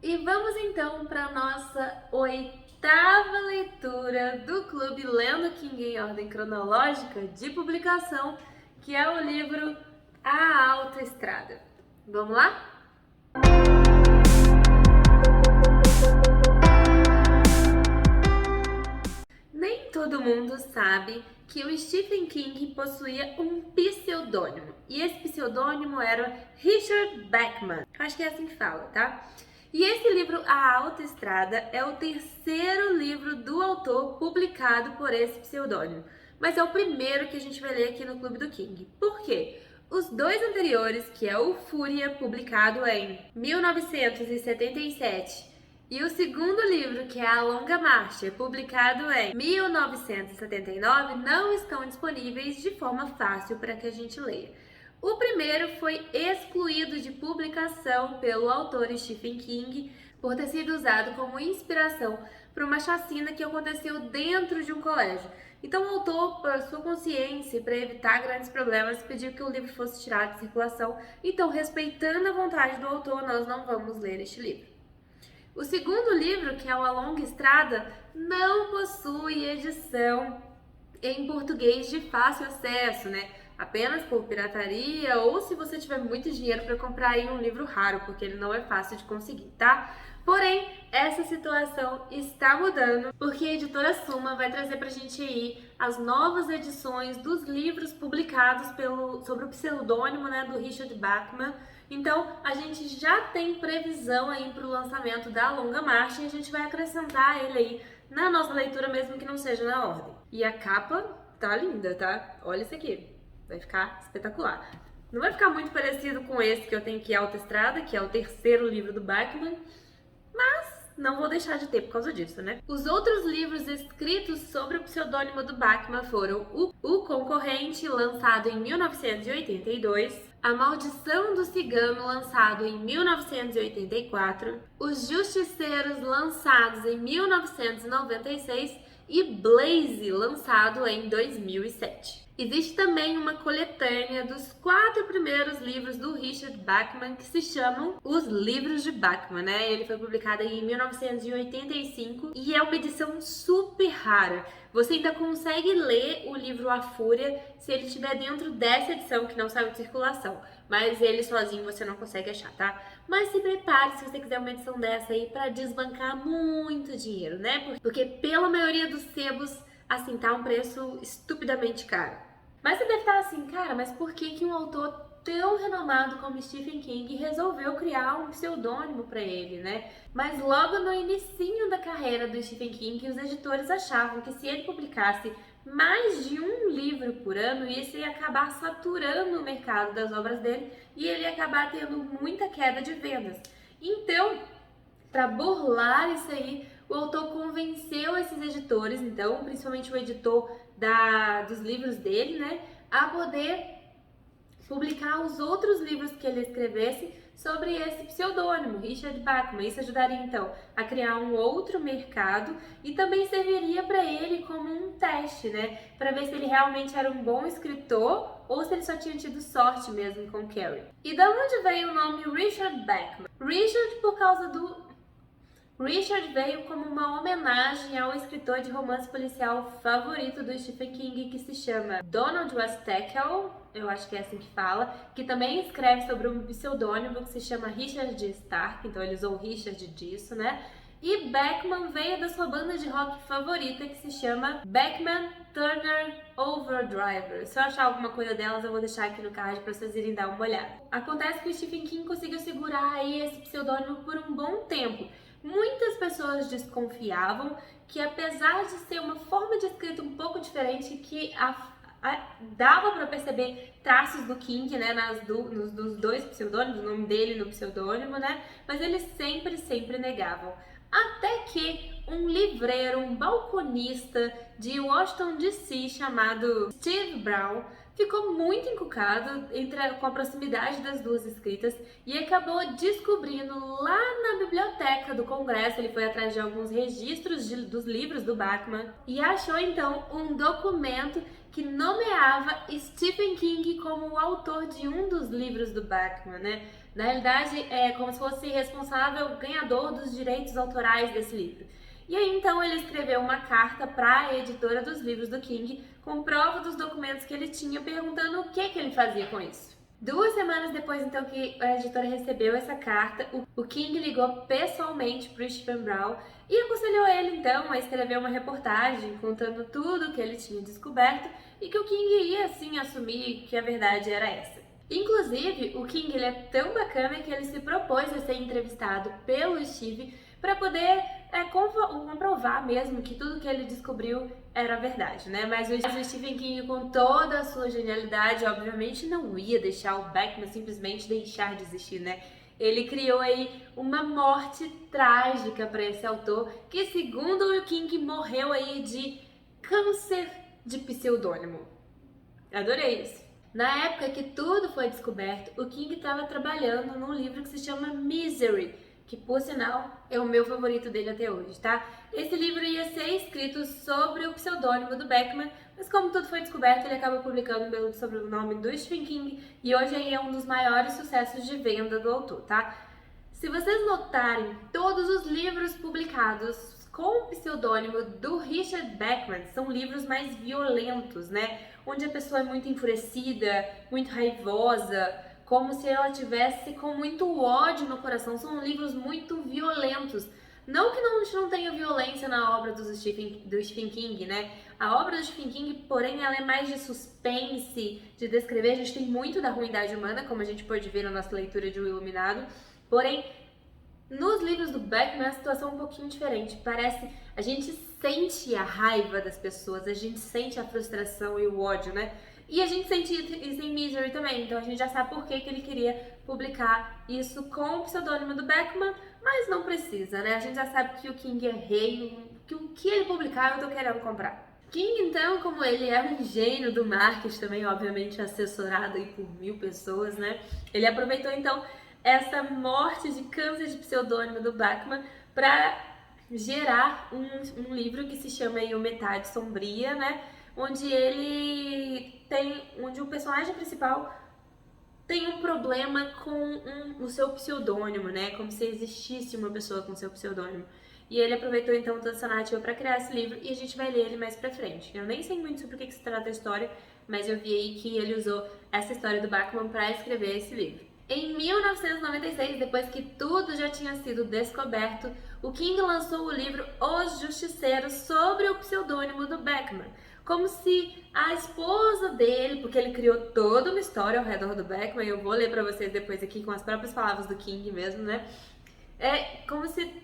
E vamos então para a nossa oitava leitura do Clube Lendo King em ordem cronológica de publicação, que é o livro A Autoestrada. Vamos lá? Nem todo mundo sabe que o Stephen King possuía um pseudônimo, e esse pseudônimo era Richard Bachman. Acho que é assim que fala, tá? E esse livro, A Autoestrada, é o terceiro livro do autor publicado por esse pseudônimo, mas é o primeiro que a gente vai ler aqui no Clube do King. Por quê? Os dois anteriores, que é o Fúria, publicado em 1977, e o segundo livro, que é A Longa Marcha, publicado em 1979, não estão disponíveis de forma fácil para que a gente leia. O primeiro foi excluído de publicação pelo autor Stephen King por ter sido usado como inspiração para uma chacina que aconteceu dentro de um colégio. Então o autor, por sua consciência e para evitar grandes problemas, pediu que o livro fosse tirado de circulação. Então, respeitando a vontade do autor, nós não vamos ler este livro. O segundo livro, que é o A Longa Estrada, não possui edição em português de fácil acesso, né? Apenas por pirataria ou se você tiver muito dinheiro para comprar aí um livro raro, porque ele não é fácil de conseguir, tá? Porém, essa situação está mudando, porque a editora Suma vai trazer pra gente aí as novas edições dos livros publicados sobre o pseudônimo, né, do Richard Bachman. Então, a gente já tem previsão aí para o lançamento da Longa Marcha e a gente vai acrescentar ele aí na nossa leitura, mesmo que não seja na ordem. E a capa tá linda, tá? Olha isso aqui. Vai ficar espetacular. Não vai ficar muito parecido com esse que eu tenho aqui, Autoestrada, que é o terceiro livro do Bachman, mas não vou deixar de ter por causa disso, né? Os outros livros escritos sobre o pseudônimo do Bachman foram O Concorrente, lançado em 1982, A Maldição do Cigano, lançado em 1984, Os Justiceiros, lançados em 1996 e Blaze, lançado em 2007. Existe também uma coletânea dos 4 primeiros livros do Richard Bachman que se chamam Os Livros de Bachman, né? Ele foi publicado em 1985 e é uma edição super rara. Você ainda consegue ler o livro A Fúria se ele estiver dentro dessa edição que não saiu de circulação, mas ele sozinho você não consegue achar, tá? Mas se prepare se você quiser uma edição dessa aí para desbancar muito dinheiro, né? Porque pela maioria dos sebos, assim, tá um preço estupidamente caro. Mas você deve estar assim, cara, mas por que um autor tão renomado como Stephen King resolveu criar um pseudônimo para ele, né? Mas logo no inicinho da carreira do Stephen King, os editores achavam que se ele publicasse mais de um livro por ano, isso ia acabar saturando o mercado das obras dele e ele ia acabar tendo muita queda de vendas. Então, para burlar isso aí, o autor convenceu esses editores, então, principalmente o editor dos livros dele, né, a poder publicar os outros livros que ele escrevesse sobre esse pseudônimo, Richard Bachman. Isso ajudaria, então, a criar um outro mercado e também serviria para ele como um teste, né, para ver se ele realmente era um bom escritor ou se ele só tinha tido sorte mesmo com Carrie. E da onde veio o nome Richard Bachman? Richard veio como uma homenagem ao escritor de romance policial favorito do Stephen King, que se chama Donald Westackel, eu acho que é assim que fala, que também escreve sobre um pseudônimo que se chama Richard D. Stark, então ele usou o Richard disso, né? E Bachman veio da sua banda de rock favorita, que se chama Bachman Turner Overdrive. Se eu achar alguma coisa delas, eu vou deixar aqui no card para vocês irem dar uma olhada. Acontece que o Stephen King conseguiu segurar aí esse pseudônimo por um bom tempo. Muitas pessoas desconfiavam que, apesar de ser uma forma de escrita um pouco diferente, que dava para perceber traços do King, né, nos dois pseudônimos, o nome dele no pseudônimo, né, mas eles sempre negavam. Até que um livreiro, um balconista de Washington DC chamado Steve Brown ficou muito encucado com a proximidade das duas escritas e acabou descobrindo lá na biblioteca do Congresso, ele foi atrás de alguns registros dos livros do Bachman e achou então um documento que nomeava Stephen King como o autor de um dos livros do Bachman, né? Na realidade, é como se fosse responsável ganhador dos direitos autorais desse livro. E aí então ele escreveu uma carta para a editora dos livros do King com prova dos documentos que ele tinha, perguntando o que ele fazia com isso. 2 semanas depois então que a editora recebeu essa carta, o King ligou pessoalmente para o Stephen Brown e aconselhou ele então a escrever uma reportagem contando tudo o que ele tinha descoberto e que o King ia assim assumir que a verdade era essa. Inclusive, o King ele é tão bacana que ele se propôs a ser entrevistado pelo Steve para poder comprovar mesmo que tudo que ele descobriu era verdade, né? Mas o Stephen King, com toda a sua genialidade, obviamente não ia deixar o Beckman simplesmente deixar de existir, né? Ele criou aí uma morte trágica para esse autor, que segundo o King morreu aí de câncer de pseudônimo. Adorei isso. Na época que tudo foi descoberto, o King estava trabalhando num livro que se chama Misery, que por sinal é o meu favorito dele até hoje, tá? Esse livro ia ser escrito sobre o pseudônimo do Beckman, mas como tudo foi descoberto, ele acaba publicando pelo sobrenome do Stephen King e hoje aí é um dos maiores sucessos de venda do autor, tá? Se vocês notarem, todos os livros publicados com o pseudônimo do Richard Beckman são livros mais violentos, né? Onde a pessoa é muito enfurecida, muito raivosa, como se ela tivesse com muito ódio no coração. São livros muito violentos. Não que a gente não tenha violência na obra do Stephen King, né? A obra do Stephen King, porém, ela é mais de suspense, de descrever. A gente tem muito da ruindade humana, como a gente pode ver na nossa leitura de O Iluminado. Porém, nos livros do Beckman a situação é um pouquinho diferente. Parece, a gente sente a raiva das pessoas, a gente sente a frustração e o ódio, né? E a gente sente isso em Misery também, então a gente já sabe por que ele queria publicar isso com o pseudônimo do Beckman, mas não precisa, né? A gente já sabe que o King é rei, que o que ele publicar eu tô querendo comprar. King, então, como ele é um gênio do marketing também, obviamente assessorado aí por 1000 pessoas, né? Ele aproveitou então essa morte de câncer de pseudônimo do Beckman para gerar um livro que se chama aí O Metade Sombria, né? Onde onde o personagem principal tem um problema com o seu pseudônimo, né? Como se existisse uma pessoa com seu pseudônimo. E ele aproveitou então toda essa narrativa para criar esse livro e a gente vai ler ele mais pra frente. Eu nem sei muito sobre o que se trata a história, mas eu vi aí que ele usou essa história do Beckman para escrever esse livro. Em 1996, depois que tudo já tinha sido descoberto, o King lançou o livro Os Justiceiros sobre o pseudônimo do Beckman, como se a esposa dele, porque ele criou toda uma história ao redor do Beckman, eu vou ler para vocês depois aqui com as próprias palavras do King mesmo, né? É como se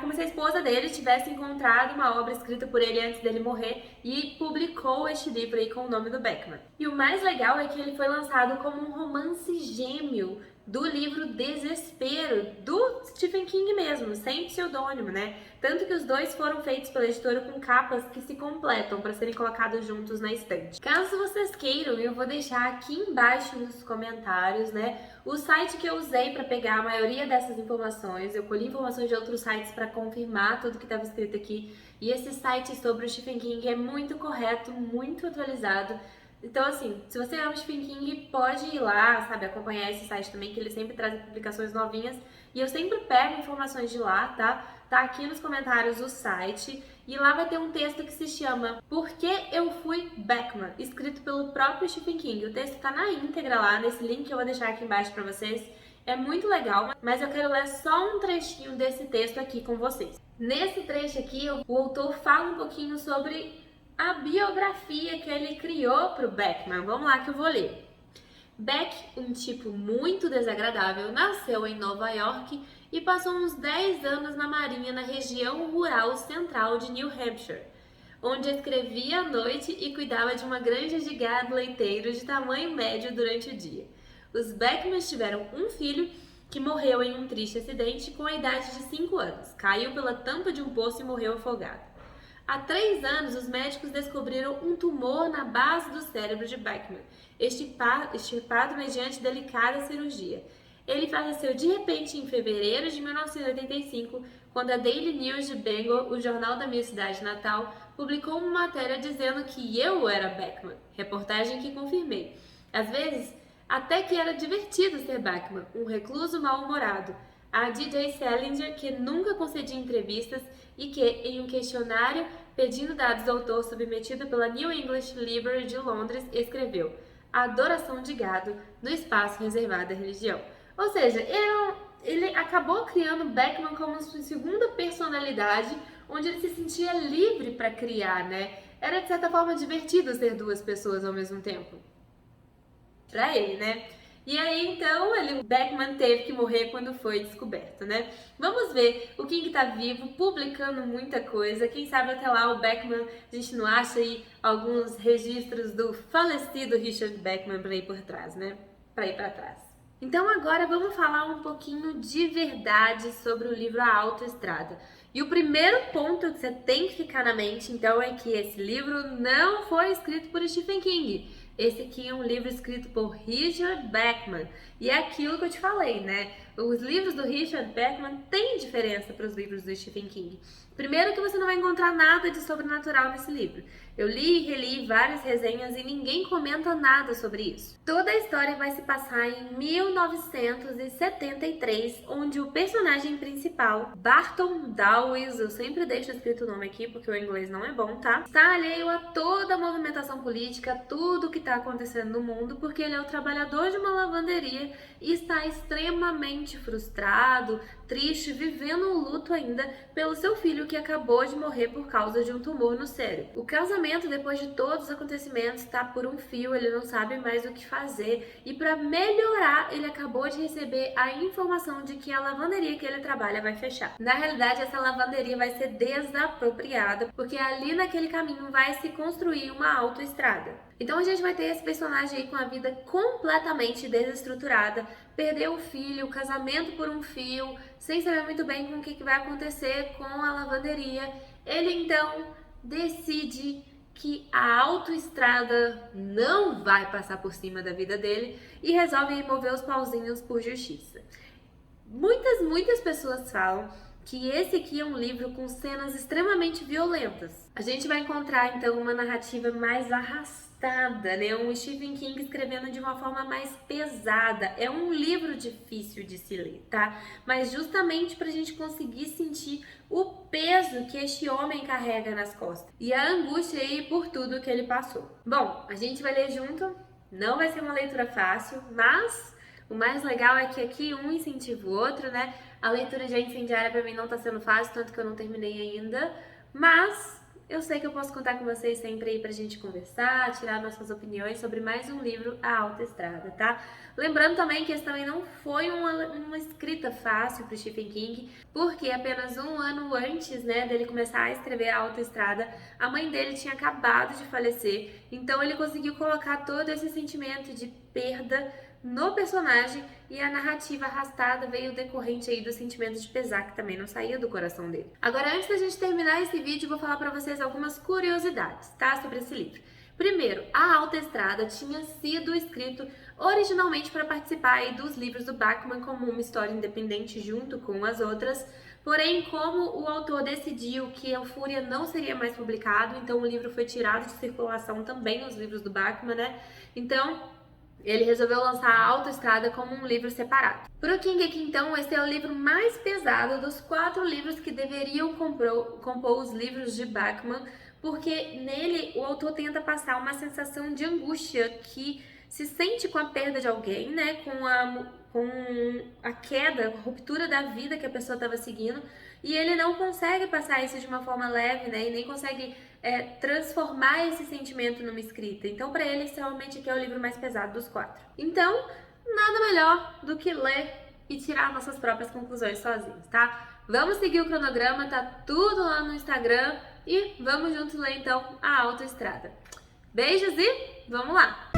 como se a esposa dele tivesse encontrado uma obra escrita por ele antes dele morrer e publicou este livro aí com o nome do Beckman. E o mais legal é que ele foi lançado como um romance gêmeo do livro Desespero, do Stephen King mesmo, sem pseudônimo, né? Tanto que os dois foram feitos pela editora com capas que se completam para serem colocados juntos na estante. Caso vocês queiram, eu vou deixar aqui embaixo nos comentários, né, o site que eu usei para pegar a maioria dessas informações. Eu colhi informações de outros sites para confirmar tudo que estava escrito aqui. E esse site sobre o Stephen King é muito correto, muito atualizado. Então, assim, se você ama Stephen King, pode ir lá, sabe, acompanhar esse site também, que ele sempre traz publicações novinhas. E eu sempre pego informações de lá, tá? Tá aqui nos comentários o site. E lá vai ter um texto que se chama Por que eu fui Beckman? Escrito pelo próprio Stephen King. O texto tá na íntegra lá, nesse link que eu vou deixar aqui embaixo pra vocês. É muito legal, mas eu quero ler só um trechinho desse texto aqui com vocês. Nesse trecho aqui, o autor fala um pouquinho sobre a biografia que ele criou para o Beckman. Vamos lá que eu vou ler. Beck, um tipo muito desagradável, nasceu em Nova York e passou uns 10 anos na marinha na região rural central de New Hampshire, onde escrevia à noite e cuidava de uma granja de gado leiteiro de tamanho médio durante o dia. Os Beckmans tiveram um filho que morreu em um triste acidente com a idade de 5 anos. Caiu pela tampa de um poço e morreu afogado. Há 3 anos, os médicos descobriram um tumor na base do cérebro de Beckman, extirpado mediante delicada cirurgia. Ele faleceu de repente em fevereiro de 1985, quando a Daily News de Bangor, o jornal da minha cidade natal, publicou uma matéria dizendo que eu era Beckman, reportagem que confirmei. Às vezes, até que era divertido ser Bachman, um recluso mal-humorado. A D.J. Salinger, que nunca concedia entrevistas e que, em um questionário pedindo dados do autor submetido pela New English Library de Londres, escreveu adoração de gado no espaço reservado à religião. Ou seja, ele acabou criando Bachman como sua segunda personalidade, onde ele se sentia livre para criar, né? Era de certa forma divertido ser duas pessoas ao mesmo tempo. Pra ele, né? E aí, então, o Bachman teve que morrer quando foi descoberto, né? Vamos ver o King tá vivo, publicando muita coisa. Quem sabe até lá o Bachman, a gente não acha aí alguns registros do falecido Richard Bachman pra ir por trás, né? Pra ir pra trás. Então agora vamos falar um pouquinho de verdade sobre o livro A Autoestrada. E o primeiro ponto que você tem que ficar na mente, então, é que esse livro não foi escrito por Stephen King. Esse aqui é um livro escrito por Richard Bachman. E é aquilo que eu te falei, né? Os livros do Richard Bachman têm diferença para os livros do Stephen King. Primeiro que você não vai encontrar nada de sobrenatural nesse livro. Eu li e reli várias resenhas e ninguém comenta nada sobre isso. Toda a história vai se passar em 1973, onde o personagem principal, Barton Dawes, eu sempre deixo escrito o nome aqui porque o inglês não é bom, tá? Está alheio a toda a movimentação política, tudo que está acontecendo no mundo, porque ele é o trabalhador de uma lavanderia e está extremamente frustrado, triste, vivendo um luto ainda pelo seu filho que acabou de morrer por causa de um tumor no cérebro. O casamento, depois de todos os acontecimentos, está por um fio, ele não sabe mais o que fazer e para melhorar, ele acabou de receber a informação de que a lavanderia que ele trabalha vai fechar. Na realidade, essa lavanderia vai ser desapropriada, porque ali naquele caminho vai se construir uma autoestrada. Então a gente vai ter esse personagem aí com a vida completamente desestruturada, perdeu o filho, o casamento por um fio, sem saber muito bem com o que vai acontecer com a lavanderia. Ele então decide que a autoestrada não vai passar por cima da vida dele e resolve mover os pauzinhos por justiça. Muitas pessoas falam que esse aqui é um livro com cenas extremamente violentas. A gente vai encontrar então uma narrativa mais arrastada, né? Um Stephen King escrevendo de uma forma mais pesada. É um livro difícil de se ler, tá? Mas justamente pra gente conseguir sentir o peso que este homem carrega nas costas e a angústia aí por tudo que ele passou. Bom, a gente vai ler junto, não vai ser uma leitura fácil, mas o mais legal é que aqui um incentiva o outro, né? A leitura de A Incendiária pra mim não tá sendo fácil, tanto que eu não terminei ainda, mas eu sei que eu posso contar com vocês sempre aí pra gente conversar, tirar nossas opiniões sobre mais um livro, A Autoestrada, tá? Lembrando também que esse também não foi uma escrita fácil pro Stephen King, porque apenas um ano antes, né, dele começar a escrever A Autoestrada, a mãe dele tinha acabado de falecer, então ele conseguiu colocar todo esse sentimento de perda no personagem e a narrativa arrastada veio decorrente aí do sentimento de pesar que também não saía do coração dele. Agora, antes da gente terminar esse vídeo, eu vou falar pra vocês algumas curiosidades, tá, sobre esse livro. Primeiro, A Autoestrada tinha sido escrito originalmente para participar aí dos livros do Bachman como uma história independente junto com as outras, porém, como o autor decidiu que a Fúria não seria mais publicado, então o livro foi tirado de circulação também nos livros do Bachman, né? Então ele resolveu lançar A Autoestrada como um livro separado. Pro King aqui, então, esse é o livro mais pesado dos 4 livros que deveriam compor os livros de Bachman, porque nele o autor tenta passar uma sensação de angústia que se sente com a perda de alguém, né, com a queda, a ruptura da vida que a pessoa estava seguindo, e ele não consegue passar isso de uma forma leve, né, e nem consegue transformar esse sentimento numa escrita. Então, para ele, esse realmente aqui é o livro mais pesado dos 4. Então, nada melhor do que ler e tirar nossas próprias conclusões sozinhos, tá? Vamos seguir o cronograma, tá tudo lá no Instagram e vamos juntos ler, então, A Autoestrada. Beijos e vamos lá!